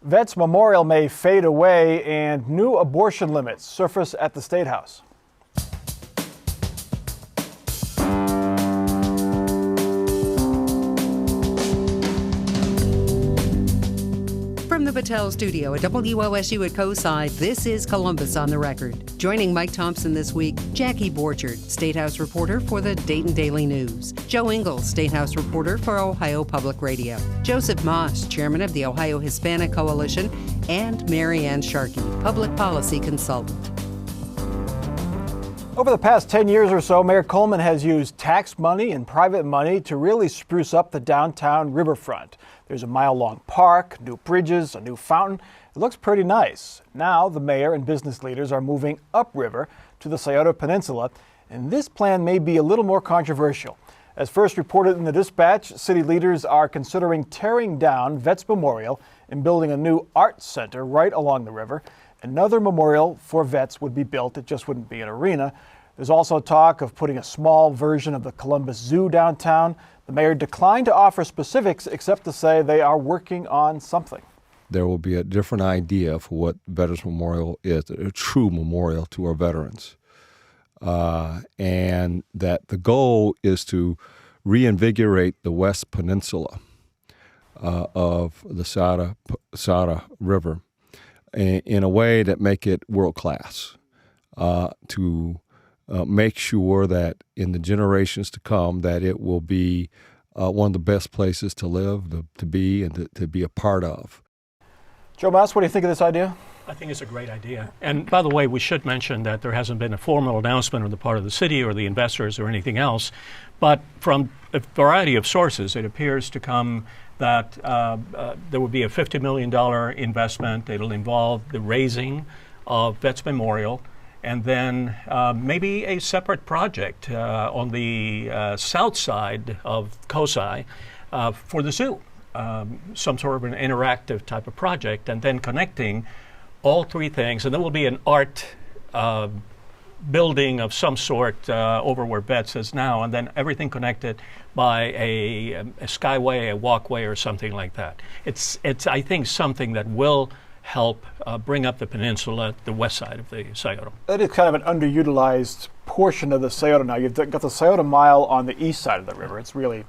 Vets Memorial may fade away and new abortion limits surface at the State House. From the Battelle Studio at WOSU at Cosi, this is Columbus on the Record. Joining Mike Thompson this week, Jackie Borchardt, State House reporter for the Dayton Daily News. Joe Ingles, State House reporter for Ohio Public Radio. Joseph Moss, chairman of the Ohio Hispanic Coalition, and Mary Ann Sharkey, public policy consultant. Over the past 10 years or so, Mayor Coleman has used tax money and private money to really spruce up the downtown riverfront. There's a mile-long park, new bridges, a new fountain. It looks pretty nice. Now the mayor and business leaders are moving upriver to the Scioto Peninsula, and this plan may be a little more controversial. As first reported in the Dispatch, city leaders are considering tearing down Vets Memorial and building a new art center right along the river. Another memorial for vets would be built. It just wouldn't be an arena. There's also talk of putting a small version of the Columbus Zoo downtown. The mayor declined to offer specifics except to say they are working on something. There will be a different idea for what Veterans Memorial is, a true memorial to our veterans. And that the goal is to reinvigorate the West Peninsula of the Scioto River in a way that make it world class, to make sure that in the generations to come that it will be one of the best places to live, to be, and to be a part of. Joe Moss, what do you think of this idea? I think it's a great idea. And by the way, we should mention that there hasn't been a formal announcement on the part of the city or the investors or anything else, but from a variety of sources, it appears to come that there will be a $50 million investment. It'll involve the raising of Vets Memorial, and then maybe a separate project on the south side of Cosi for the zoo, some sort of an interactive type of project, and then connecting all three things. And there will be an art building of some sort over where Vets is now, and then everything connected by a skyway, a walkway, or something like that. It's I think, something that will help bring up the peninsula, the west side of the Scioto. That is kind of an underutilized portion of the Scioto now. You've got the Scioto Mile on the east side of the river. It's really,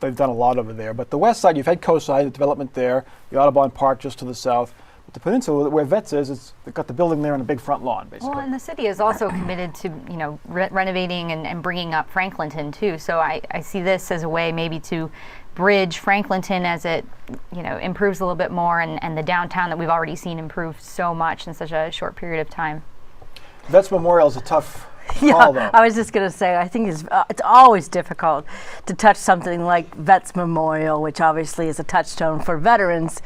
they've done a lot over there. But the west side, you've had Cosi, the development there, the Audubon Park just to the south. But the peninsula, where Vets is, they've got the building there and a big front lawn, basically. Well, and the city is also committed to, renovating and bringing up Franklinton, too. So I see this as a way maybe to bridge Franklinton as it, improves a little bit more, and the downtown that we've already seen improve so much in such a short period of time. Vets Memorial is a tough call, though. I was just going to say, I think it's always difficult to touch something like Vets Memorial, which obviously is a touchstone for veterans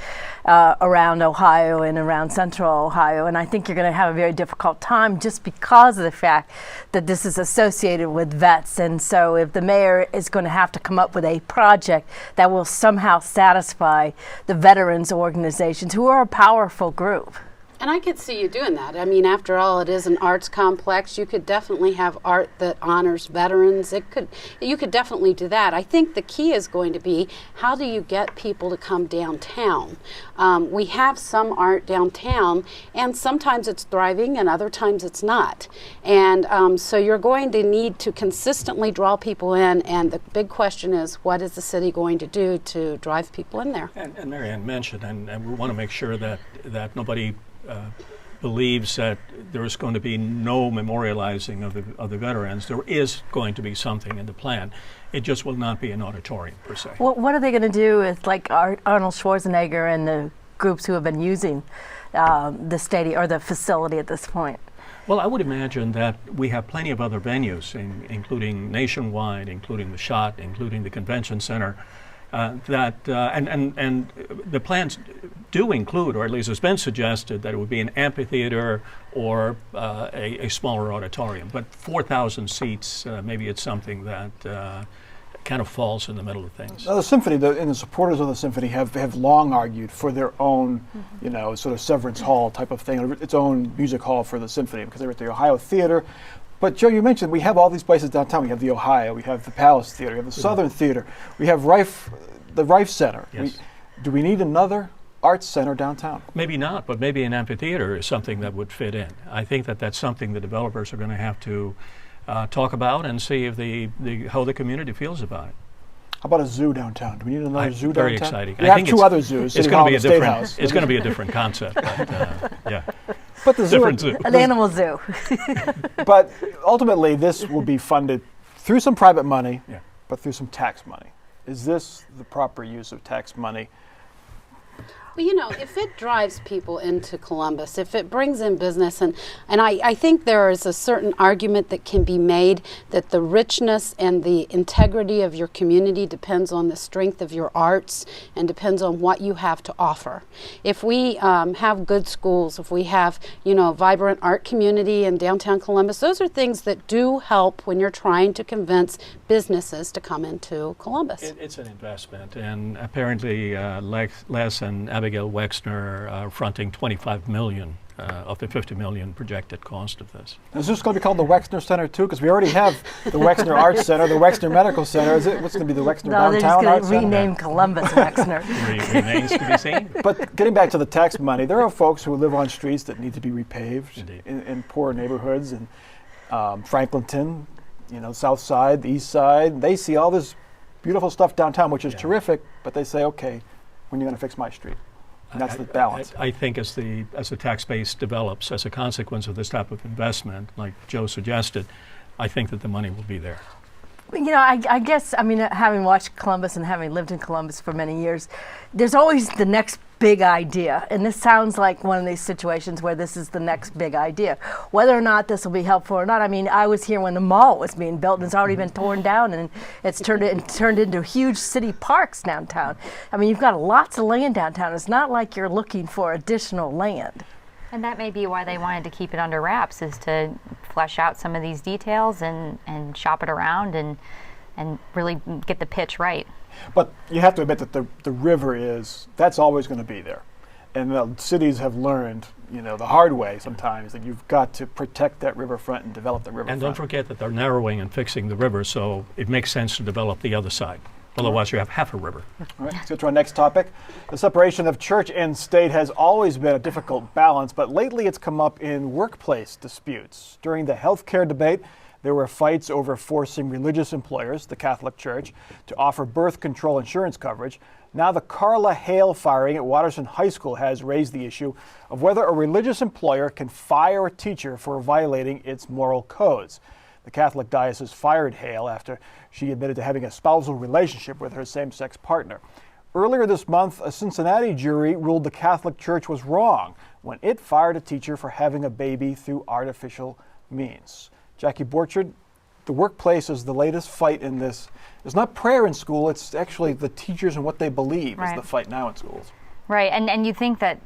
around Ohio and around central Ohio. And I think you're going to have a very difficult time just because of the fact that this is associated with vets. And so if the mayor is going to have to come up with a project that will somehow satisfy the veterans organizations, who are a powerful group. And I could see you doing that. I mean, after all, it is an arts complex. You could definitely have art that honors veterans. You could definitely do that. I think the key is going to be, how do you get people to come downtown? We have some art downtown, and sometimes it's thriving and other times it's not. And so you're going to need to consistently draw people in, and the big question is, what is the city going to do to drive people in there? And Mary Ann mentioned, and we want to make sure that nobody believes that there is going to be no memorializing of the veterans. There is going to be something in the plan. It just will not be an auditorium per se. Well, what are they going to do with Arnold Schwarzenegger and the groups who have been using the stadium or the facility at this point? Well, I would imagine that we have plenty of other venues, including Nationwide, including the SHOT, including the Convention Center, and the plans do include, or at least it's been suggested, that it would be an amphitheater or a smaller auditorium. But 4,000 seats, maybe it's something that kind of falls in the middle of things. Now, the symphony, and the supporters of the symphony have long argued for their own, sort of Severance Hall type of thing, its own music hall for the symphony, because they were at the Ohio Theater. But Joe, you mentioned we have all these places downtown. We have the Ohio, we have the Palace Theater, we have the Southern Theater, we have the Rife Center. Yes. Do we need another arts center downtown? Maybe not, but maybe an amphitheater is something that would fit in. I think that that's something the developers are going to have to talk about and see if how the community feels about it. How about a zoo downtown? Do we need another zoo downtown? Very exciting. We have two other zoos. It's City going Hall to be a and State different. House. It's going to be a different concept. But, yeah, But the zoo, different zoo. An animal zoo. but ultimately, this will be funded through some private money, Yeah. but through some tax money. Is this the proper use of tax money? Well, you know, if it drives people into Columbus, if it brings in business, and I think there is a certain argument that can be made that the richness and the integrity of your community depends on the strength of your arts and depends on what you have to offer. If we have good schools, if we have, you know, a vibrant art community in downtown Columbus, those are things that do help when you're trying to convince businesses to come into Columbus. It's an investment, and apparently Les and Abigail Wexner are fronting $25 million of the $50 million projected cost of this. Is this going to be called the Wexner Center too? Because we already have the Wexner Arts Center, the Wexner Medical Center. What's going to be the Wexner No, they're just Downtown going Arts to Center? rename Columbus Wexner. Remains to be seen. But getting back to the tax money, there are folks who live on streets that need to be repaved Indeed. in poor neighborhoods, and Franklinton, you know, South Side, the East Side. They see all this beautiful stuff downtown, which is terrific, but they say, okay, when are you going to fix my street? And that's the balance. I think as the tax base develops as a consequence of this type of investment, like Joe suggested, I think that the money will be there. You know, I guess, I mean, having watched Columbus and having lived in Columbus for many years, there's always the next big idea. And this sounds like one of these situations where this is the next big idea. Whether or not this will be helpful or not, I mean, I was here when the mall was being built and it's already been torn down and it's turned into huge city parks downtown. I mean, you've got lots of land downtown. It's not like you're looking for additional land. And that may be why they wanted to keep it under wraps, is to flesh out some of these details and shop it around and really get the pitch right. But you have to admit that the river that's always going to be there. And the cities have learned, you know, the hard way sometimes that you've got to protect that riverfront and develop the riverfront. And don't forget that they're narrowing and fixing the river, so it makes sense to develop the other side. Otherwise, you have half a river. All right, let's get to our next topic. The separation of church and state has always been a difficult balance, but lately it's come up in workplace disputes. During the health care debate, there were fights over forcing religious employers, the Catholic Church, to offer birth control insurance coverage. Now the Carla Hale firing at Watterson High School has raised the issue of whether a religious employer can fire a teacher for violating its moral codes. The Catholic diocese fired Hale after she admitted to having a spousal relationship with her same-sex partner. Earlier this month, a Cincinnati jury ruled the Catholic Church was wrong when it fired a teacher for having a baby through artificial means. Jackie Borchardt, the workplace is the latest fight in this. It's not prayer in school, it's actually the teachers and what they believe is the fight now in schools. Right, and you think that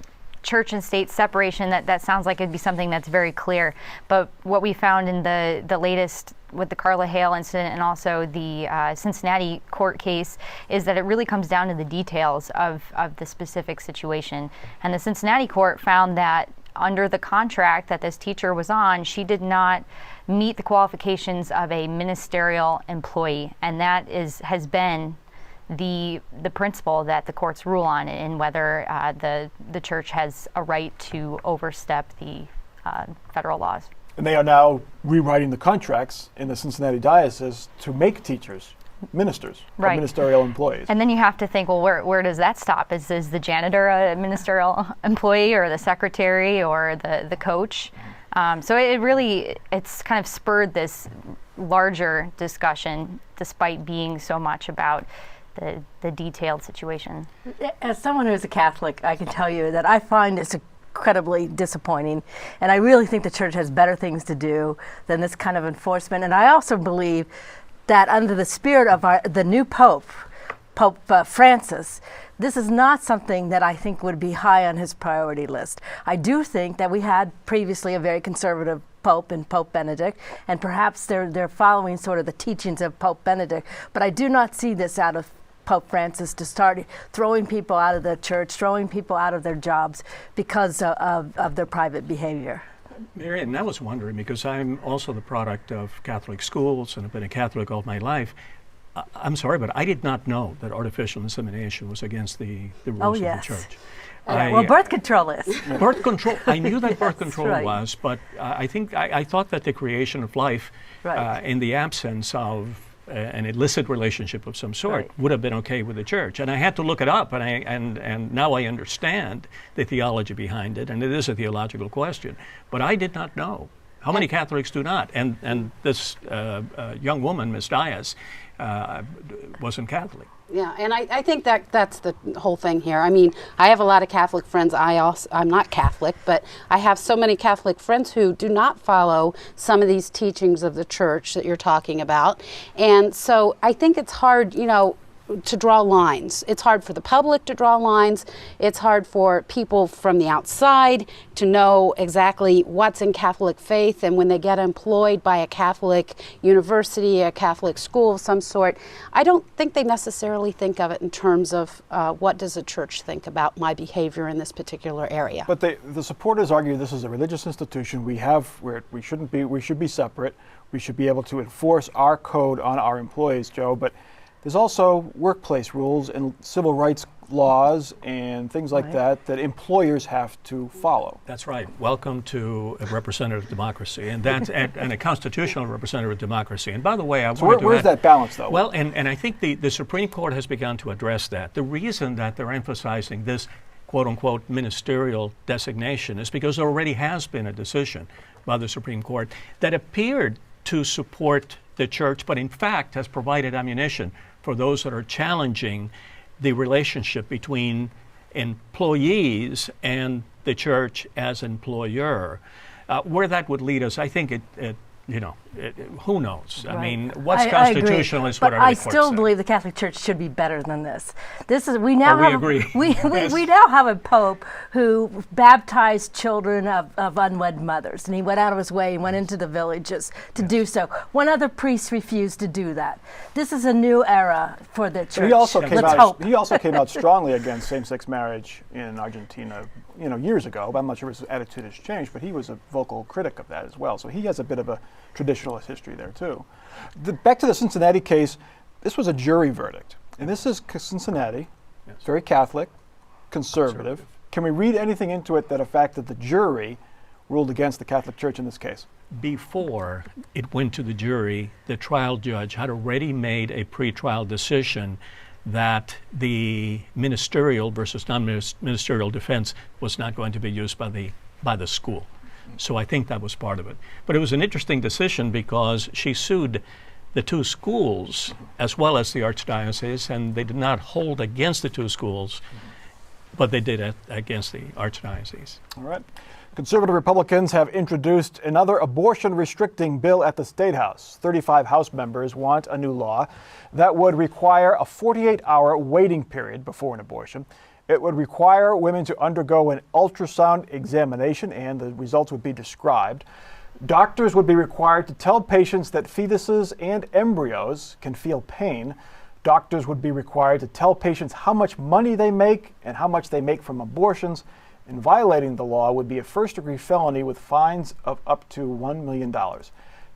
church and state separation, that sounds like it'd be something that's very clear. But what we found in the latest with the Carla Hale incident and also the Cincinnati court case is that it really comes down to the details of the specific situation. And the Cincinnati court found that under the contract that this teacher was on, she did not meet the qualifications of a ministerial employee, and that has been the principle that the courts rule on in whether the church has a right to overstep the federal laws. And they are now rewriting the contracts in the Cincinnati diocese to make teachers ministers or ministerial employees. And then you have to think, well, where does that stop? Is the janitor a ministerial employee, or the secretary, or the coach? So it's kind of spurred this larger discussion, despite being so much about the detailed situation. As someone who's a Catholic, I can tell you that I find this incredibly disappointing, and I really think the church has better things to do than this kind of enforcement. And I also believe that under the spirit of the new Pope Francis, this is not something that I think would be high on his priority list. I do think that we had previously a very conservative Pope in Pope Benedict, and perhaps they're following sort of the teachings of Pope Benedict, but I do not see this out of Pope Francis to start throwing people out of the church, throwing people out of their jobs because of their private behavior. Marian, I was wondering, because I'm also the product of Catholic schools and have been a Catholic all my life. I'm sorry, but I did not know that artificial insemination was against the rules of the church. Well, birth control is. Birth control. I knew that birth control right. was, but I thought that the creation of life, Right. in the absence of an illicit relationship of some sort, Right. would have been okay with the church. And I had to look it up, and now I understand the theology behind it, and it is a theological question. But I did not know. How many Catholics do not? And this young woman, Miss Dias, wasn't Catholic. Yeah, and I think that that's the whole thing here. I mean, I have a lot of Catholic friends. I'm not Catholic, but I have so many Catholic friends who do not follow some of these teachings of the church that you're talking about. And so I think it's hard, to draw lines. It's hard for the public to draw lines. It's hard for people from the outside to know exactly what's in Catholic faith. And when they get employed by a Catholic university, a Catholic school of some sort, I don't think they necessarily think of it in terms of what does the church think about my behavior in this particular area. But the supporters argue this is a religious institution. We should be separate. We should be able to enforce our code on our employees, Joe. But there's also workplace rules and civil rights laws and things like that employers have to follow. That's right. Welcome to a representative democracy, and that's and a constitutional representative democracy. And by the way, where's that balance, though? Well, and I think the Supreme Court has begun to address that. The reason that they're emphasizing this quote-unquote ministerial designation is because there already has been a decision by the Supreme Court that appeared to support the church, but in fact has provided ammunition for those that are challenging the relationship between employees and the church as employer. Where that would lead us, I think who knows? Right. I mean, what's I constitutional agree. is but whatever I the court still said. believe the Catholic Church should be better than this. We now agree. We now have a pope who baptized children of unwed mothers, and he went out of his way. He went into the villages to do so. One other priest refused to do that. This is a new era for the church. He also came out strongly against same-sex marriage in Argentina, years ago. But I'm not sure his attitude has changed, but he was a vocal critic of that as well. So he has a bit of a traditionalist history there too. Back to the Cincinnati case, this was a jury verdict, and this is Cincinnati, very Catholic, conservative. Can we read anything into it that a fact that the jury ruled against the Catholic Church in this case? Before it went to the jury, the trial judge had already made a pretrial decision that the ministerial versus non-ministerial defense was not going to be used by the school. So I think that was part of it. But it was an interesting decision because she sued the two schools as well as the archdiocese, and they did not hold against the two schools, but they did it against the archdiocese. All right. Conservative Republicans have introduced another abortion-restricting bill at the State House. 35 House members want a new law that would require a 48-hour waiting period before an abortion. It would require women to undergo an ultrasound examination, and the results would be described. Doctors would be required to tell patients that fetuses and embryos can feel pain. Doctors would be required to tell patients how much money they make and how much they make from abortions. And violating the law would be a first-degree felony with fines of up to $1 million.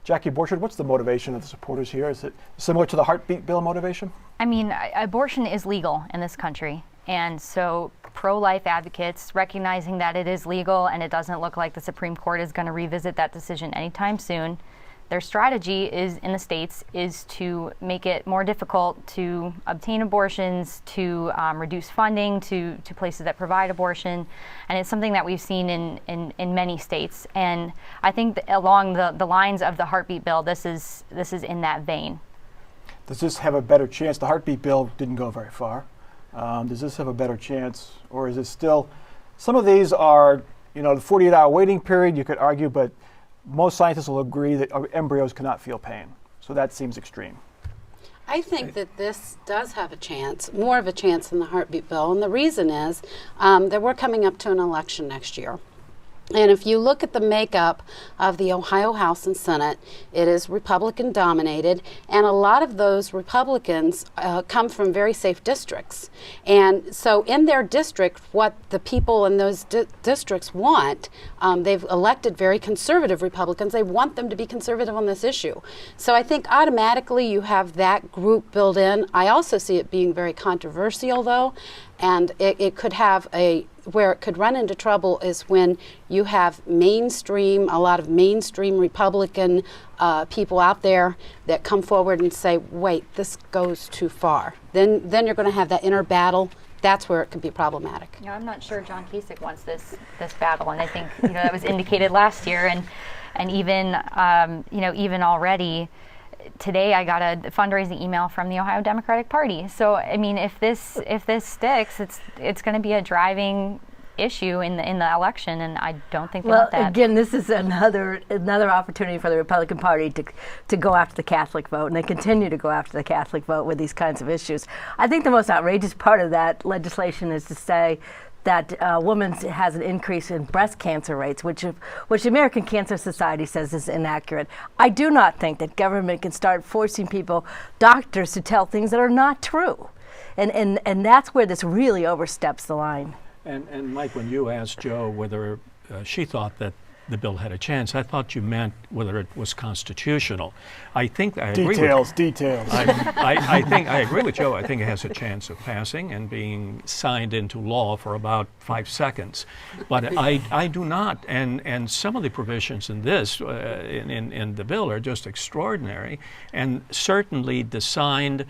Jackie Borchardt, what's the motivation of the supporters here? Is it similar to the heartbeat bill motivation? I mean, abortion is legal in this country. And so pro-life advocates, recognizing that it is legal and it doesn't look like the Supreme Court is going to revisit that decision anytime soon, their strategy is in the states is to make it more difficult to obtain abortions, to reduce funding to places that provide abortion. And it's something that we've seen in many states. And I think that along the lines of the heartbeat bill, this is in that vein. Does this have a better chance? The heartbeat bill didn't go very far. Does this have a better chance, or is it still, some of these are, the 48-hour waiting period, you could argue, but most scientists will agree that embryos cannot feel pain. So that seems extreme. I think that this does have a chance, more of a chance than the heartbeat bill, and the reason is that we're coming up to an election next year. And if you look at the makeup of the Ohio House and Senate, it is Republican dominated, and a lot of those Republicans come from very safe districts. And so in their district, what the people in those districts want, they've elected very conservative Republicans. They want them to be conservative on this issue. So I think automatically you have that group built in. I also see it being very controversial, though. And it could have where it could run into trouble is when you have a lot of mainstream Republican people out there that come forward and say, wait, this goes too far. Then you're going to have that inner battle. That's where it could be problematic. You know, I'm not sure John Kasich wants this battle, and I think that was indicated last year, and even even already today I got a fundraising email from the Ohio Democratic Party. So I mean, if this sticks, it's going to be a driving issue in the election, and I don't think they want that. Again, this is another opportunity for the Republican Party to go after the Catholic vote, and they continue to go after the Catholic vote with these kinds of issues. I think the most outrageous part of that legislation is to say that women has an increase in breast cancer rates, which the American Cancer Society says is inaccurate. I do not think that government can start forcing doctors to tell things that are not true, and that's where this really oversteps the line. And Mike, when you asked Jo whether she thought that the bill had a chance, I thought you meant whether it was constitutional. I think I agree Details. I think I agree with Jo. I think it has a chance of passing and being signed into law for about 5 seconds. But I do not. And some of the provisions in this, in the bill, are just extraordinary and certainly designed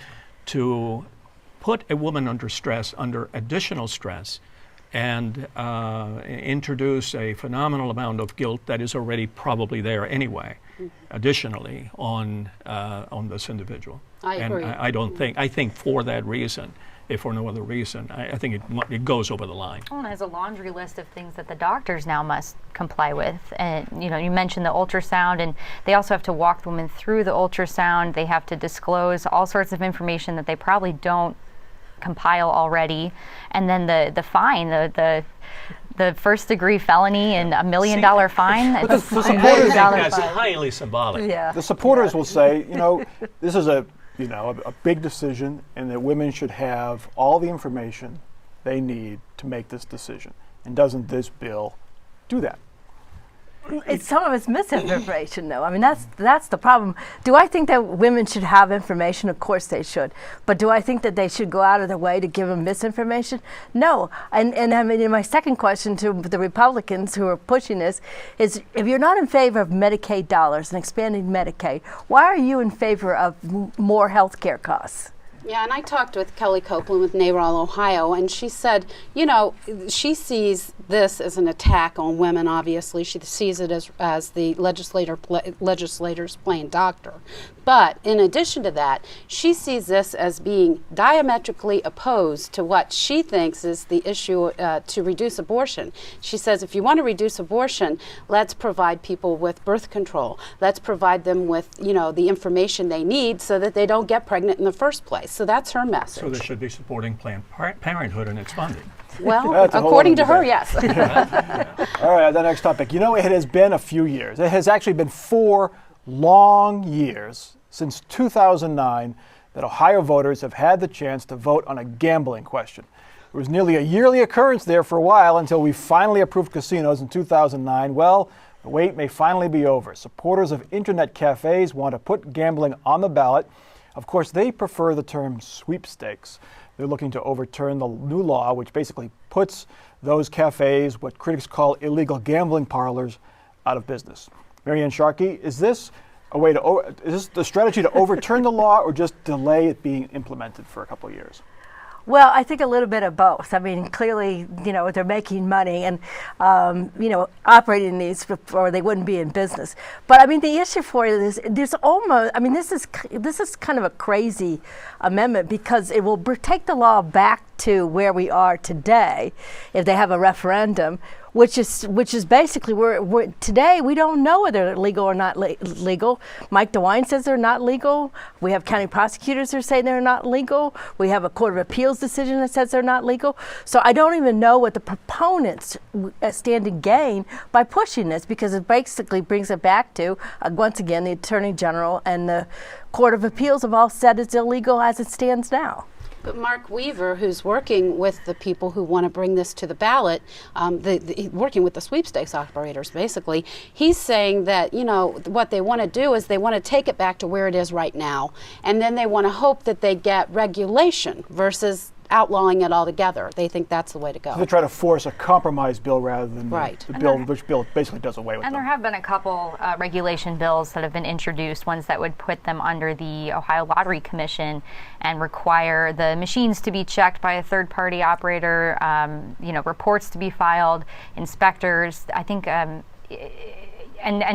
to put a woman under stress, under additional stress, and introduce a phenomenal amount of guilt that is already probably there anyway, additionally on this individual. I agree. And I think for that reason, if for no other reason, I think it goes over the line. Well, and it has a laundry list of things that the doctors now must comply with. And you mentioned the ultrasound, and they also have to walk the woman through the ultrasound. They have to disclose all sorts of information that they probably don't compile already, and then the fine, the first degree felony and $1 million fine. The supporters, that's highly symbolic. Yeah. The supporters will say, this is a big decision, and that women should have all the information they need to make this decision. And doesn't this bill do that? Some of it's misinformation, though. I mean, that's the problem. Do I think that women should have information? Of course they should. But do I think that they should go out of their way to give them misinformation? No. And I mean, my second question to the Republicans who are pushing this is, if you're not in favor of Medicaid dollars and expanding Medicaid, why are you in favor of more health care costs? Yeah, and I talked with Kelly Copeland with NARAL Ohio, and she said, she sees this as an attack on women, obviously. She sees it as the legislators playing doctor. But in addition to that, she sees this as being diametrically opposed to what she thinks is the issue to reduce abortion. She says, if you want to reduce abortion, let's provide people with birth control. Let's provide them with, the information they need so that they don't get pregnant in the first place. So that's her message. So they should be supporting Planned Parenthood and its funding. Well, according to her, yes. All right, the next topic. It has been a few years. It has actually been 4 long years since 2009 that Ohio voters have had the chance to vote on a gambling question. It was nearly a yearly occurrence there for a while until we finally approved casinos in 2009. Well, the wait may finally be over. Supporters of internet cafes want to put gambling on the ballot. Of course, they prefer the term sweepstakes. They're looking to overturn the new law, which basically puts those cafes, what critics call illegal gambling parlors, out of business. Marianne Sharkey, is this the strategy to overturn the law or just delay it being implemented for a couple of years? Well, I think a little bit of both. I mean, clearly, they're making money and, operating these, or they wouldn't be in business. But I mean, the issue for it is this is kind of a crazy amendment because it will take the law back to where we are today if they have a referendum, which is basically where today we don't know whether they're legal or not legal. Mike DeWine says they're not legal. We have county prosecutors who say they're not legal. We have a Court of Appeals decision that says they're not legal. So I don't even know what the proponents stand to gain by pushing this, because it basically brings it back to, once again, the Attorney General and the Court of Appeals have all said it's illegal as it stands now. But Mark Weaver, who's working with the people who want to bring this to the ballot, working with the sweepstakes operators, basically, he's saying that, what they want to do is they want to take it back to where it is right now, and then they want to hope that they get regulation versus outlawing it altogether. They think that's the way to go. So they try to force a compromise bill rather than Right. the bill, which bill basically does away with And them. there have been a couple regulation bills that have been introduced, ones that would put them under the Ohio Lottery Commission and require the machines to be checked by a third-party operator, reports to be filed, inspectors. I think, and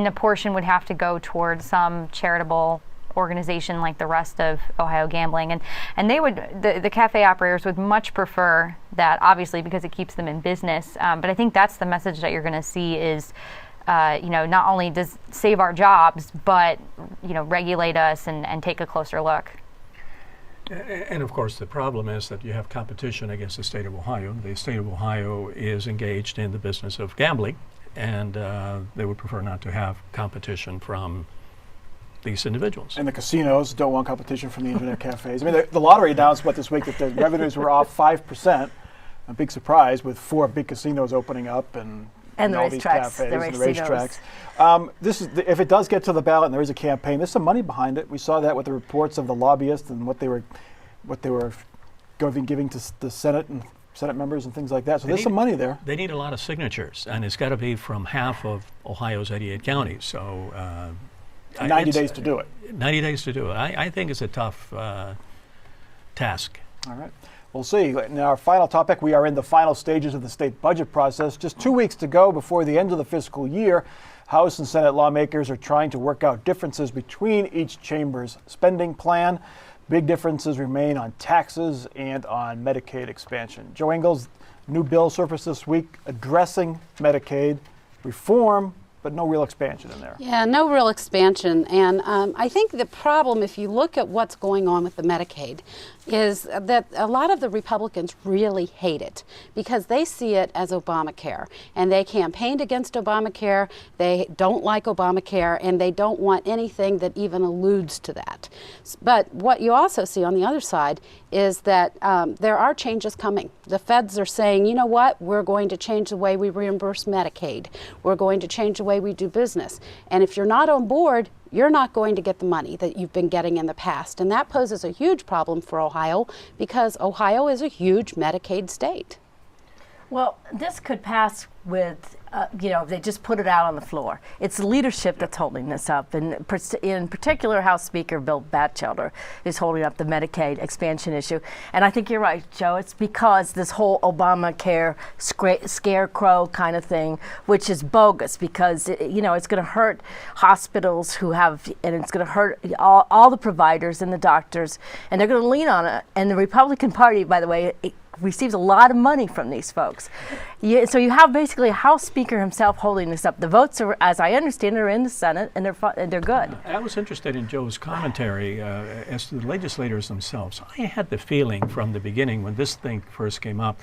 a portion would have to go towards some charitable organization like the rest of Ohio Gambling, and they would, the cafe operators would much prefer that, obviously, because it keeps them in business. But I think that's the message that you're going to see is, not only does save our jobs, but regulate us and take a closer look. And of course, the problem is that you have competition against the state of Ohio. The state of Ohio is engaged in the business of gambling, and they would prefer not to have competition from these individuals. And the casinos don't want competition from the internet cafes. I mean, the lottery announced this week that the revenues were off 5%. A big surprise with 4 big casinos opening up and the all these racetracks, cafes the and the racinos. racetracks. This is if it does get to the ballot and there is a campaign, there's some money behind it. We saw that with the reports of the lobbyists and what they were giving to the Senate and Senate members and things like that. So there's some money there. They need a lot of signatures, and it's got to be from half of Ohio's 88 counties. So 90 days to do it. 90 days to do it. I think it's a tough task. All right. We'll see. In our final topic, we are in the final stages of the state budget process. Just 2 weeks to go before the end of the fiscal year. House and Senate lawmakers are trying to work out differences between each chamber's spending plan. Big differences remain on taxes and on Medicaid expansion. Joe Ingles, new bill surfaced this week addressing Medicaid reform, but no real expansion in there. Yeah, no real expansion. And I think the problem, if you look at what's going on with the Medicaid, is that a lot of the Republicans really hate it because they see it as Obamacare. And they campaigned against Obamacare, they don't like Obamacare, and they don't want anything that even alludes to that. But what you also see on the other side is that there are changes coming. The feds are saying, you know what, we're going to change the way we reimburse Medicaid. We're going to change the way we do business. And if you're not on board, you're not going to get the money that you've been getting in the past. And that poses a huge problem for Ohio because Ohio is a huge Medicaid state. Well, this could pass with, if they just put it out on the floor. It's the leadership that's holding this up. And in particular, House Speaker Bill Batchelder is holding up the Medicaid expansion issue. And I think you're right, Joe. It's because this whole Obamacare scarecrow kind of thing, which is bogus because, it's going to hurt hospitals and it's going to hurt all the providers and the doctors. And they're going to lean on it. And the Republican Party, by the way, receives a lot of money from these folks. So you have basically a House Speaker himself holding this up. The votes are, as I understand, are in the Senate, and they're good. I was interested in Joe's commentary as to the legislators themselves. I had the feeling from the beginning when this thing first came up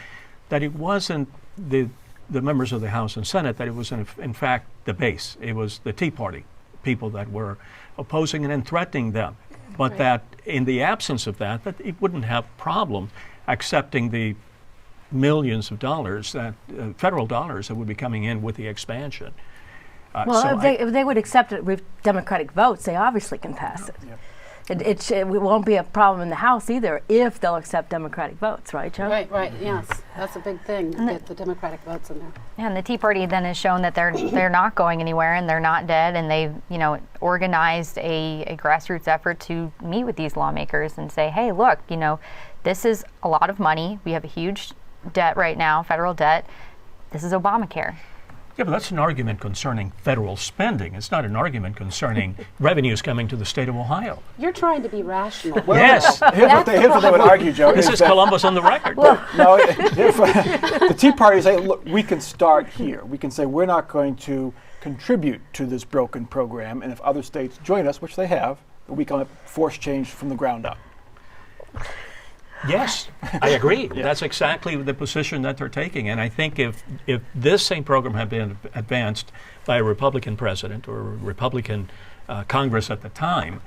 that it wasn't the members of the House and Senate, that it was in fact the base. It was the Tea Party people that were opposing and then threatening them. But that in the absence of that it wouldn't have problem accepting the millions of dollars, federal dollars that would be coming in with the expansion. If they would accept it with Democratic votes, they obviously can pass it. Yeah. It won't be a problem in the House either if they'll accept Democratic votes, right, Joe? Right, yes. That's a big thing, to get the Democratic votes in there. Yeah, and the Tea Party then has shown that they're not going anywhere and they're not dead, and they've organized a grassroots effort to meet with these lawmakers and say, hey, look, this is a lot of money. We have a huge debt right now, federal debt. This is Obamacare. Yeah, but that's an argument concerning federal spending. It's not an argument concerning revenues coming to the state of Ohio. You're trying to be rational. Well, yes. Here's what they would argue, Joe. This is Columbus on the record. No, the Tea Party say, look, we can start here. We can say we're not going to contribute to this broken program, and if other states join us, which they have, we can force change from the ground up. Yes, I agree. That's exactly the position that they're taking. And I think if this same program had been advanced by a Republican president or a Republican Congress at the time,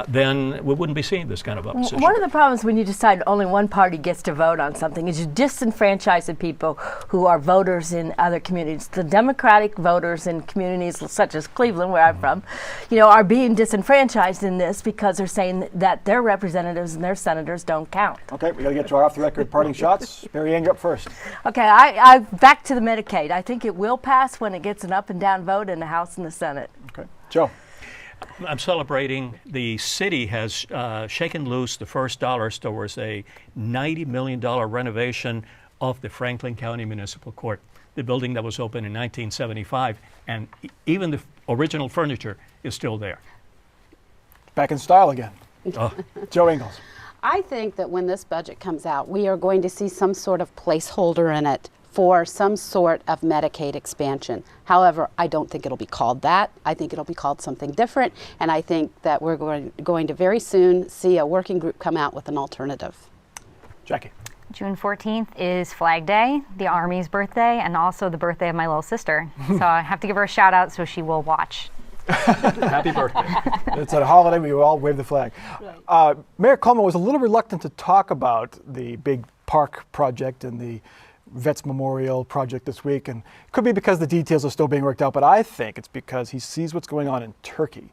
then we wouldn't be seeing this kind of opposition. One of the problems when you decide only one party gets to vote on something is you disenfranchise the people who are voters in other communities. The Democratic voters in communities such as Cleveland, where I'm from, are being disenfranchised in this because they're saying that their representatives and their senators don't count. Okay, we got to get to our off-the-record parting shots. Mary Ann, you're up first. Okay, I back to the Medicaid. I think it will pass when it gets an up and down vote in the House and the Senate. Okay, Joe. I'm celebrating the city has shaken loose the first dollars towards a $90 million renovation of the Franklin County Municipal Court, the building that was opened in 1975, and even the original furniture is still there. Back in style again. Joe Ingles. I think that when this budget comes out, we are going to see some sort of placeholder in it for some sort of Medicaid expansion. However, I don't think it'll be called that. I think it'll be called something different, and I think that we're going to very soon see a working group come out with an alternative. Jackie. June 14th is Flag Day, the Army's birthday, and also the birthday of my little sister. So I have to give her a shout out so she will watch. Happy birthday. It's a holiday, we all wave the flag. Mayor Coleman was a little reluctant to talk about the big park project and the Vets Memorial project this week, and it could be because the details are still being worked out, but I think it's because he sees what's going on in Turkey.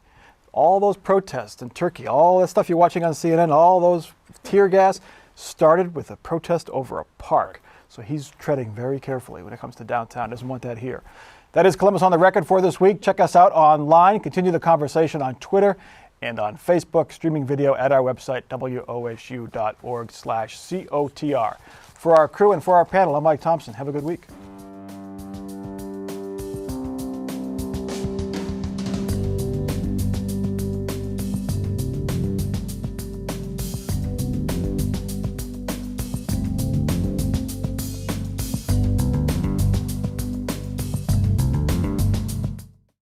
All those protests in Turkey, all that stuff you're watching on CNN, all those tear gas started with a protest over a park. So he's treading very carefully when it comes to downtown. Doesn't want that here. That is Columbus on the Record for this week. Check us out online. Continue the conversation on Twitter and on Facebook. Streaming video at our website, wosu.org/COTR. For our crew and for our panel, I'm Mike Thompson. Have a good week.